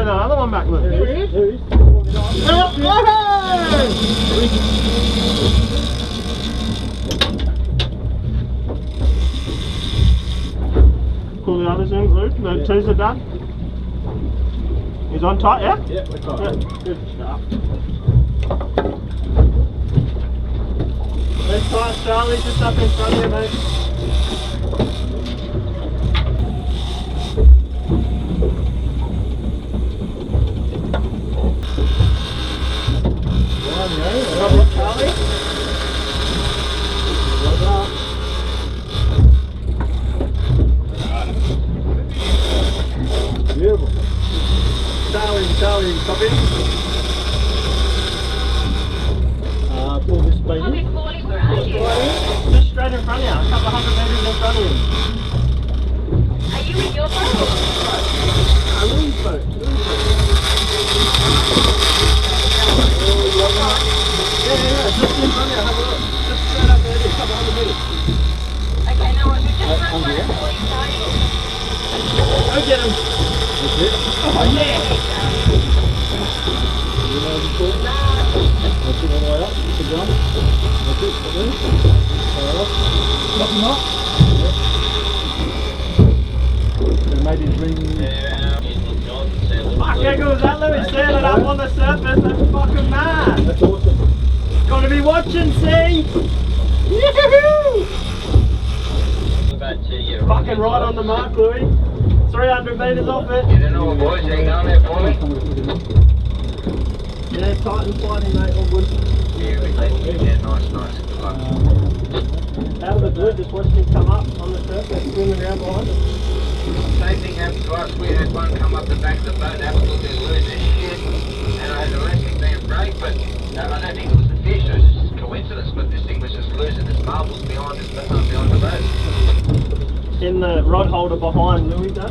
bring that other one back, look. There he is. There he is. Pull the others in, Luke. The twos are done. He's on tight, yeah? Yeah, we're tight. Yeah. Good stuff. Let's tight, Charlie, just up in front of you, mate. Charlie. Beautiful. Charlie, copy. Pull this baby. Just straight in front of you, a couple of 100 metres in front of you. Are you in your boat? Lou's boat. Yeah, just in front of you, have a look. Just straight up there, a couple of 100 metres. Okay, no worries. We've just run one before you started. Go get him. That's it. Oh, yeah. You know the pull? That's it all the way up. Good job. That's it. That's it. All right. Top him up. Yep. So maybe bring... Fuck, how good was that, Louis? Standing up on the surface, that's fucking mad. That's awesome. Gotta be watching, see? Yoo-hoo! Fucking right on the mark, Louis. 300 metres off it. You don't know what boys, hang on there for me. Yeah, tight and sliding, mate, all good. Yeah, nice. Good luck. Out of the blue, just watched him come up on the surface, swimming around behind us. Same thing happened to us. We had one come up the back of the boat, absolutely lose their shit. And I had the wrestling being break, but I don't think it was the fish, it was just a coincidence, but this thing was just losing its marbles behind the boat. In the rod holder behind Louis, though.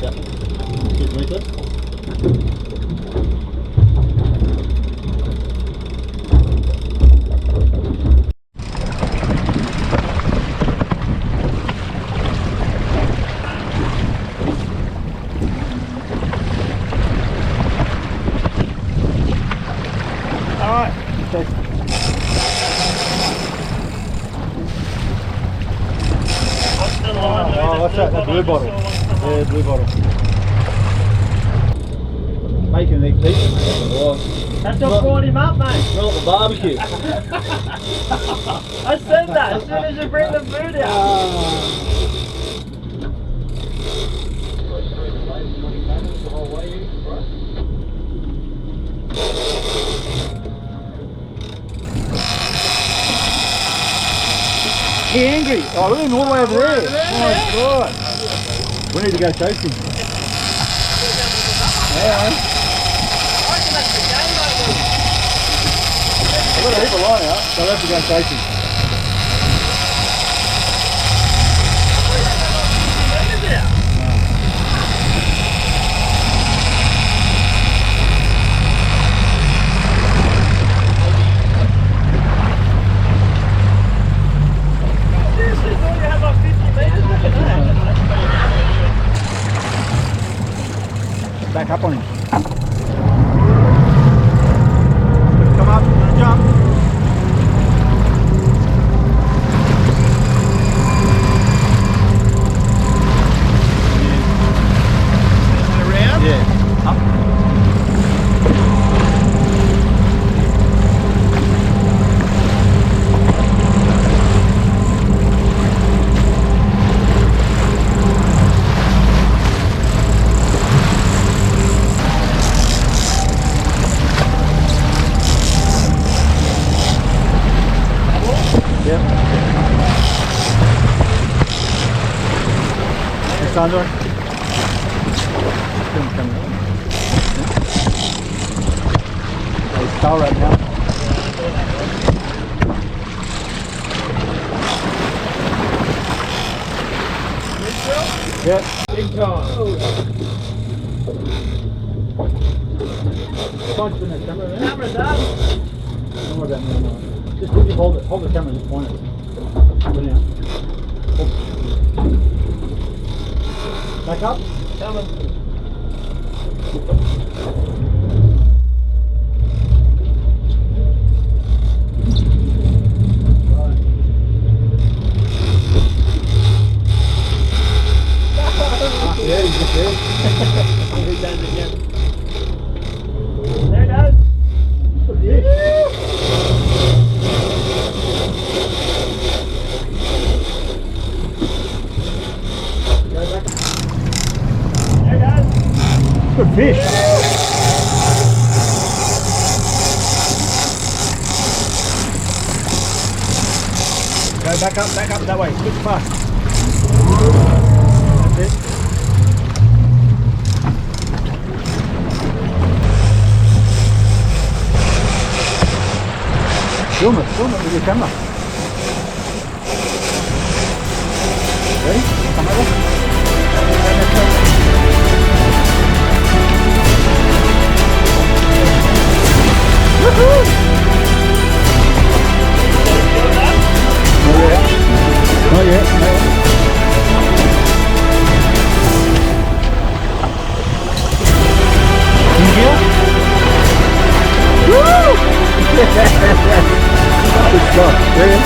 Yeah. Good meter. Alright. Okay. What's the line, Louis? Oh, what's that? The blue bottle. Yeah, blue bottle. Making these pieces, mate. Oh, That's what brought him up, mate. smell the barbecue. I said that as soon as you bring the food out. He angry. Oh, we're in all the way over there. Oh my god. We need to go chasing. Yeah. I've got a heap of line out, so I'll have to go chasing. Back up on him. Come up, jump. Around? Yeah. Up. Yep. It's under. It's tall right now. Yep. Big time. Punch in the camera there. Camera's up. Don't worry about me. No. Just hold it. Hold the camera and just point it. Put it out. Back up. Coming. Yeah, you just did. He does it again. There it goes. There it goes. Good fish. Go back up that way. Switch fast. That's it. Film it with your camera. Ready? Come over. Woohoo! Not yet. Woo! Good stuff. There it is.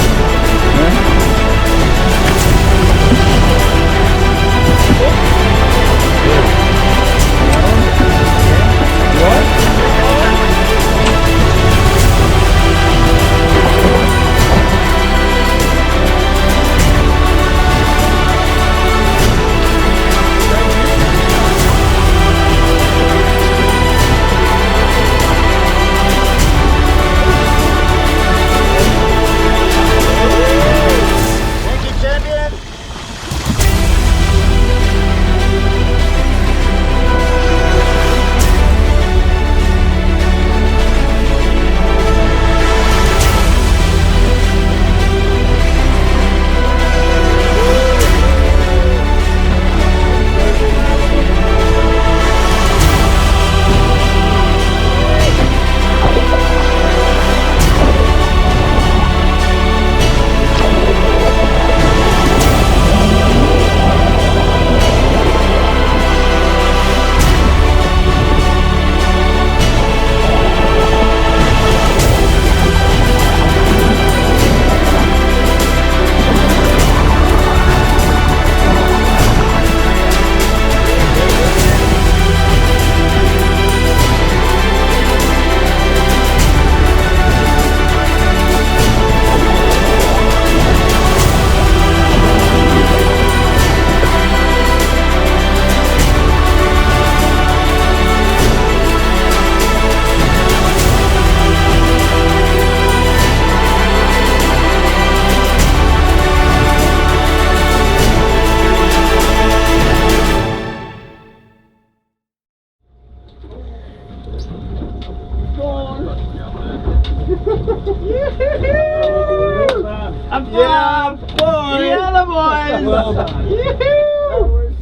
Yeah, boy! Yeah, boys! Well done. Yoo-hoo!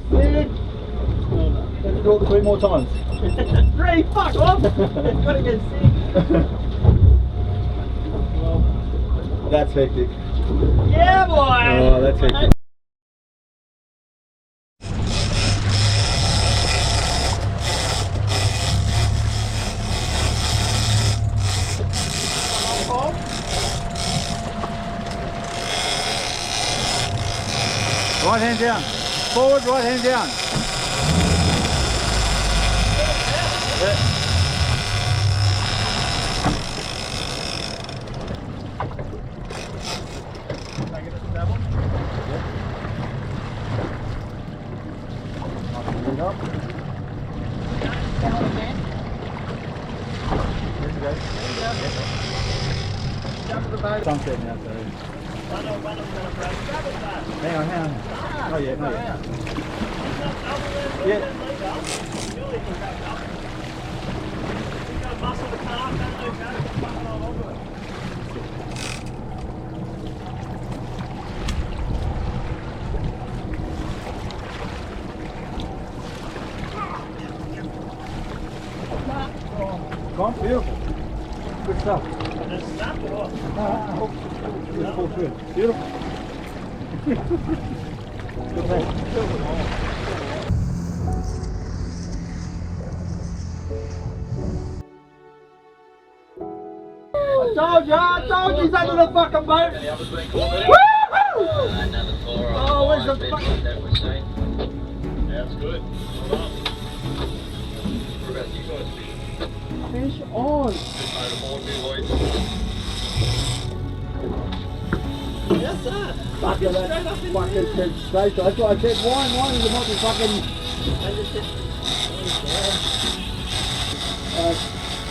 Let's do it 3 more times. 3, fuck off! Gotta get sick. That's hectic. Yeah, boy! Oh, that's hectic. Right hand down. Forward, right hand down. Sunset now, so. Hang on. Not yet. Yeah. Gone, beautiful. Good stuff. Just pull through. Beautiful. Good thing. told you he's under the fucking boat. The other's been caught with it. Woo! Another 4 on Oh, where's the the fuck- fish that we've seen. Yeah, it's good. Well done. What about you guys fishing? Fish on. Just overboard, new Lloyd. That's that. Fucking that fucking said straight. That's why I said wine is about the fucking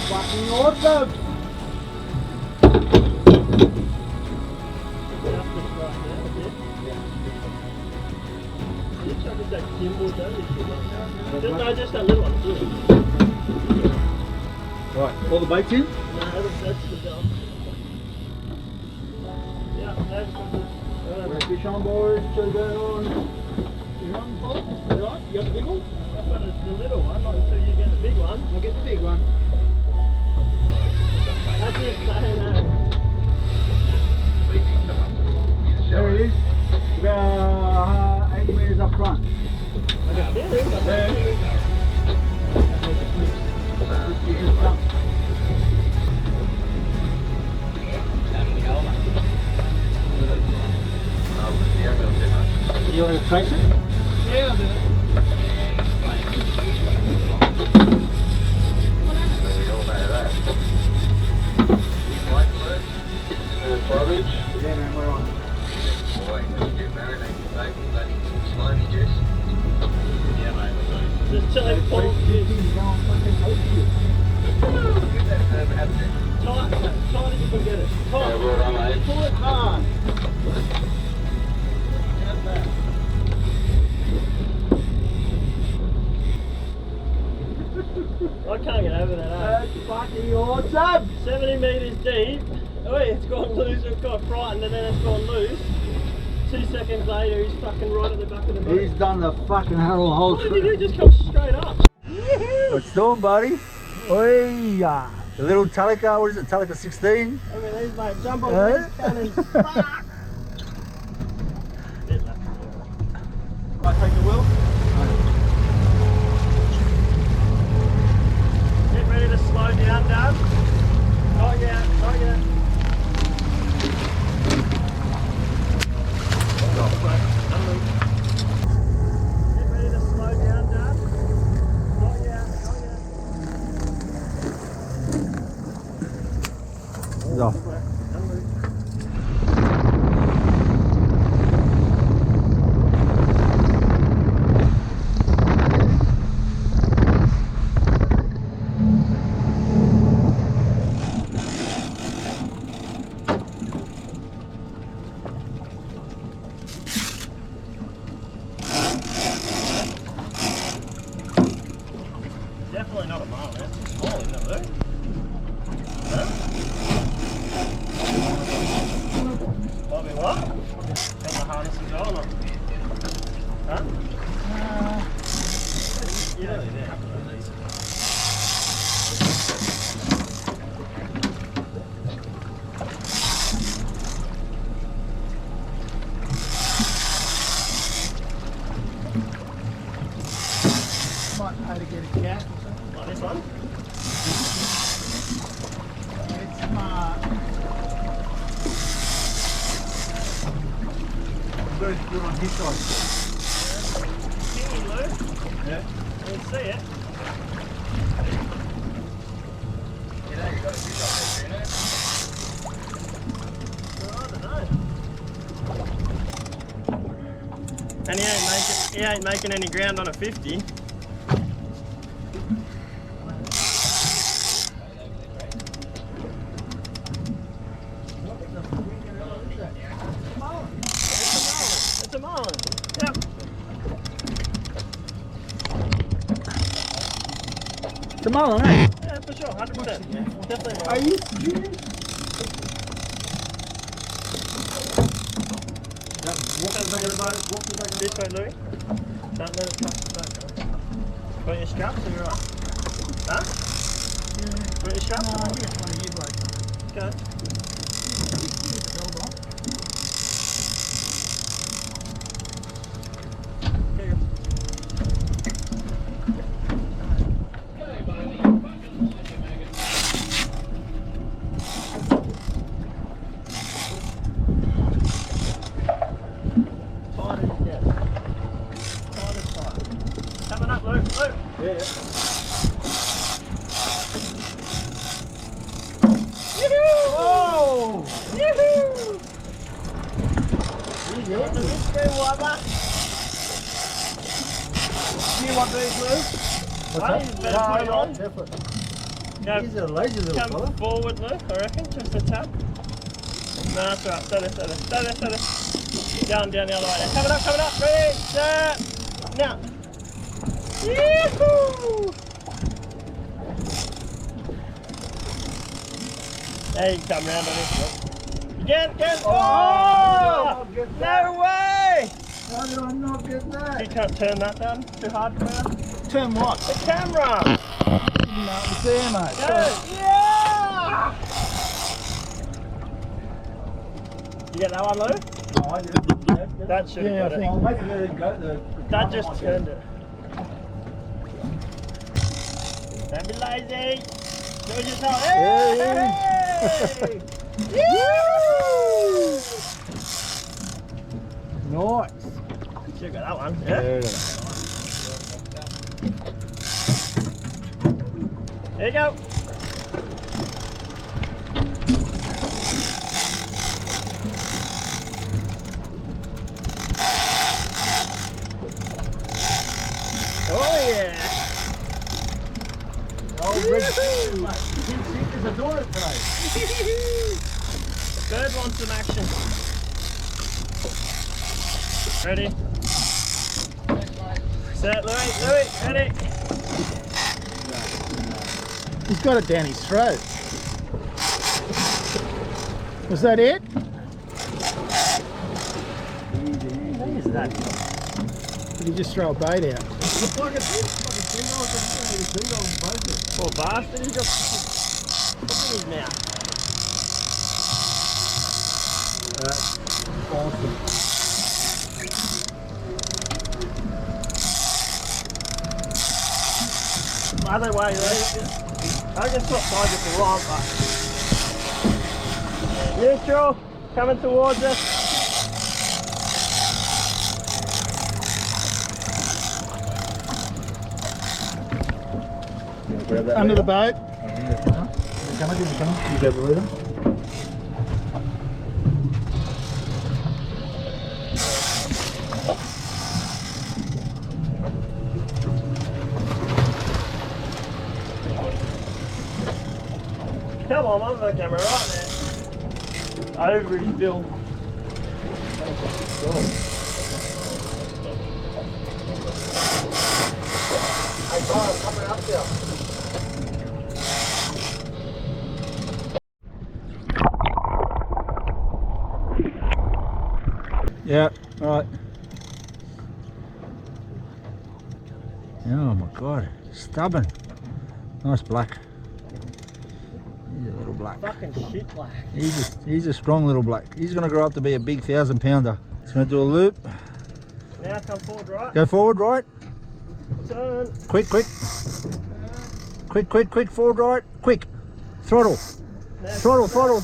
fucking awesome. Just that little one. Right, all the baits in? No, that's the dump. Yeah, that's the Fish on board, so going on. You on, Paul? You on? You got the big one? I've got the little one, not until you get the big one. I'll get the big one. That's it, say no. There it is. About 80 metres up front. You want to trace it? Yeah, I'll do it. Yeah, man, we're on. Just chill it, pull it. Tight as you can get it. Tight. Pull it hard. How's that? I can't get over that, That's fucking awesome. 70 metres deep. Oh, it's gone loose. It got frightened and then it's gone loose. 2 seconds later, he's fucking right at the back of the boat. He's done the fucking whole What did you do? Just come straight up. What's doing, buddy? Oi, the little Talica, what is it, Talica 16? I mean, these mate, jump on Eh? these cannons. Fuck! I take the wheel. Get ready to slow down, Dad. Not yet, not yet. Get ready to slow down, Dad. Not yet, not yet. He's off. Definitely not a Marlin. It's small, isn't it, Luke? Huh? Might be what? Got the harness as well, or not? Huh? Yeah, yeah. Might pay to get a cat or something. Like this one? It's smart. Very good on his side. Kingy, Luke. Yeah. You can see it. Well, I don't know. And he ain't making any ground on a 50. It's a Marlin. Yep. It's a Marlin, eh? Yeah, for sure, 100%. Yeah, definitely a Are Marlin. you serious? This way, Louis. Don't let it touch the boat. Got your straps, are you right? Huh? Got your straps? No, you got one of you blokes. Okay. Here you go. Coming up, Luke. Luke. Yeah. Whoa! Yoo-hoo! You want these, Luke? What's You better put it on. Definitely. Go, He's a lazy little come fella. forward, Luke, I reckon. Just a tap. No, that's right. Stay there, stay there. Stay there, stay there. Down the other way. Coming up, coming up. Ready, set, now. Yee-hoo! There you come round on it. Again. Oh! No way! How did I not get that? You can't turn that down too hard for you. Turn what? The camera! No, it's there, mate. Go! Yeah! You get that one, Lou? No, I didn't. That should have got I think. it. Maybe let it go. That just turned it. Don't be lazy. Do it yourself. Hey! Nice. Should got that one. Yeah. There you go. Oh yeah. Oh, red chicken, mate. Pink chickens adore it today. Bird wants some action. Ready? Set, Louis, ready? He's got it down his throat. Was that it? What is that? Did he just throw a bait out? Poor bastard, he's got in his mouth. That's awesome. Either way, I just thought target the wrong way. Neutral, coming towards us. Under the boat. You grab the leader. Come on, I'm the camera right there. Over his bill. Hey, Kyle, coming up there. Yeah, right. Oh my god, stubborn. Nice black. He's a little black. Fucking shit black. He's a strong little black. He's gonna grow up to be a big 1,000-pounder. He's gonna do a loop. Now come forward, right? Go forward, right. Turn. Quick. Quick, forward, right. Quick. Throttle. Now Throttle. Go,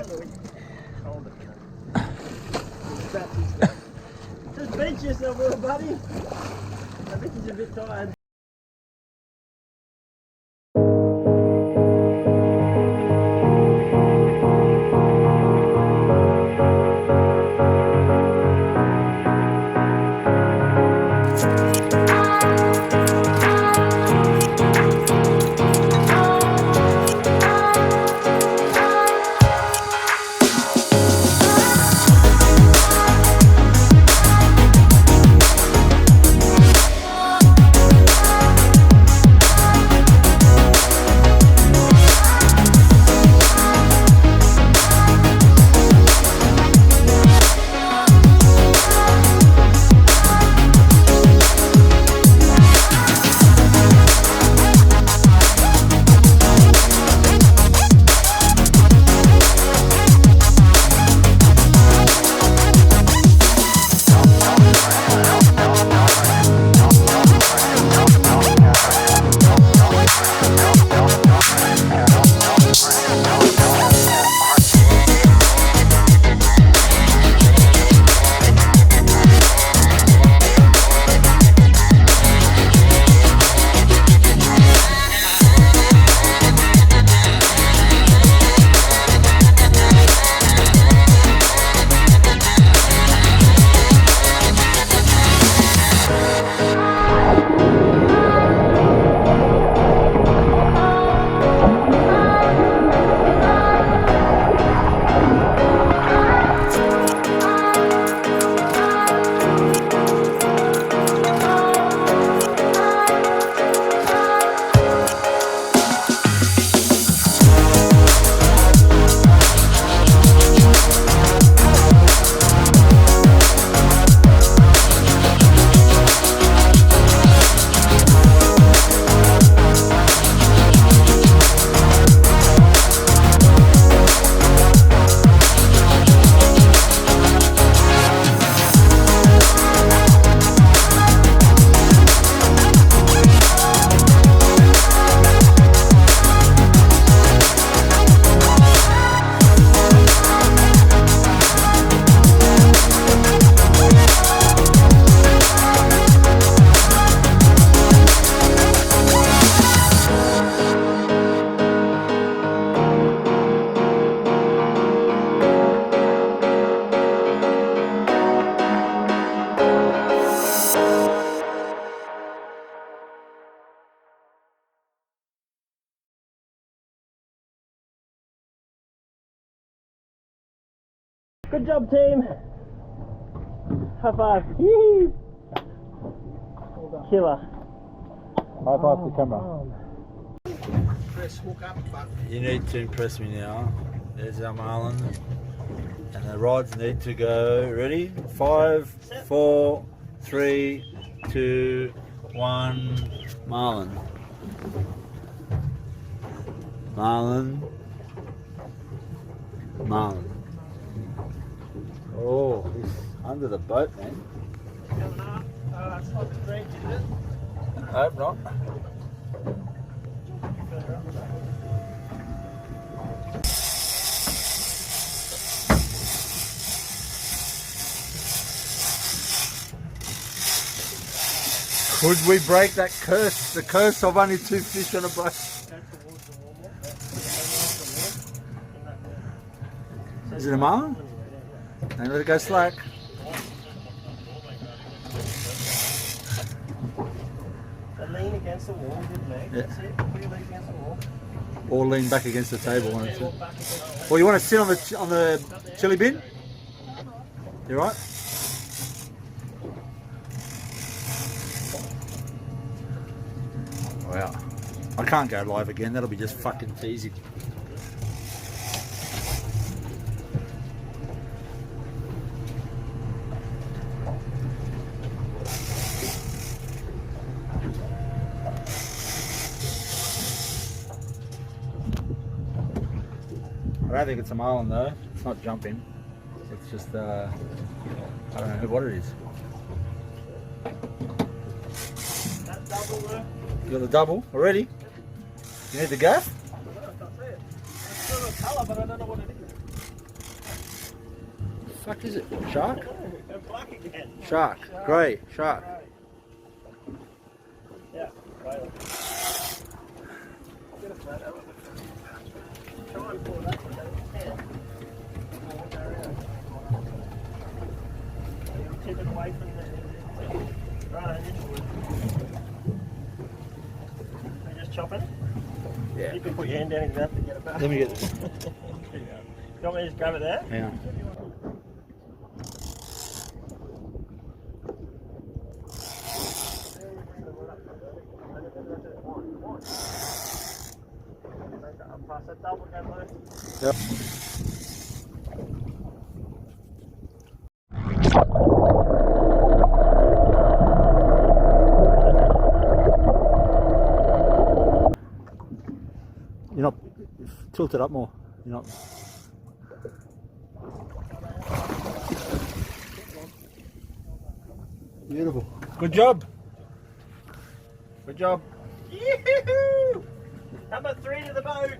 Louis. Hold it. Just bench yourself, little buddy. I think he's a bit tired. Good job, team. High five. Yee. Killer. High five to the camera. You need to impress me now. There's our Marlin. And the rods need to go. Ready? 5, 4, 3, 2, 1. Marlin. Marlin. Marlin. Oh, he's under the boat, man. Coming up. It's not the bridge, is it? I hope not. Could we break that curse? The curse of only 2 fish on a boat. Is it a marlin? And let it go slack. Lean against the wall, good leg. Yeah. That's it. We lean against the wall. Or lean back against the table. Or you want to sit on the chili bin? You right? Wow. I can't go live again. That'll be just fucking teasing. I don't think it's a marlin though. It's not jumping. It's just I don't know what it is. That double there. You got the double already? You need the gaff? I can't see it. It's still a colour, but I don't know what it is. The fuck is it? Shark? They're black again. Shark. Grey. Shark. Yeah, right. Get a flat out. Try and pull that one down. Tip it away from the right into it. Are you just chopping it? Yeah. You can put your hand down exactly to get it back. Let me get this. You want me to just grab it there? Yeah. Pass that double again, Luke. Yep. You're not tilt it up more. You're not. Beautiful. Good job. Good job. Yoo-hoo! Number 3 to the boat.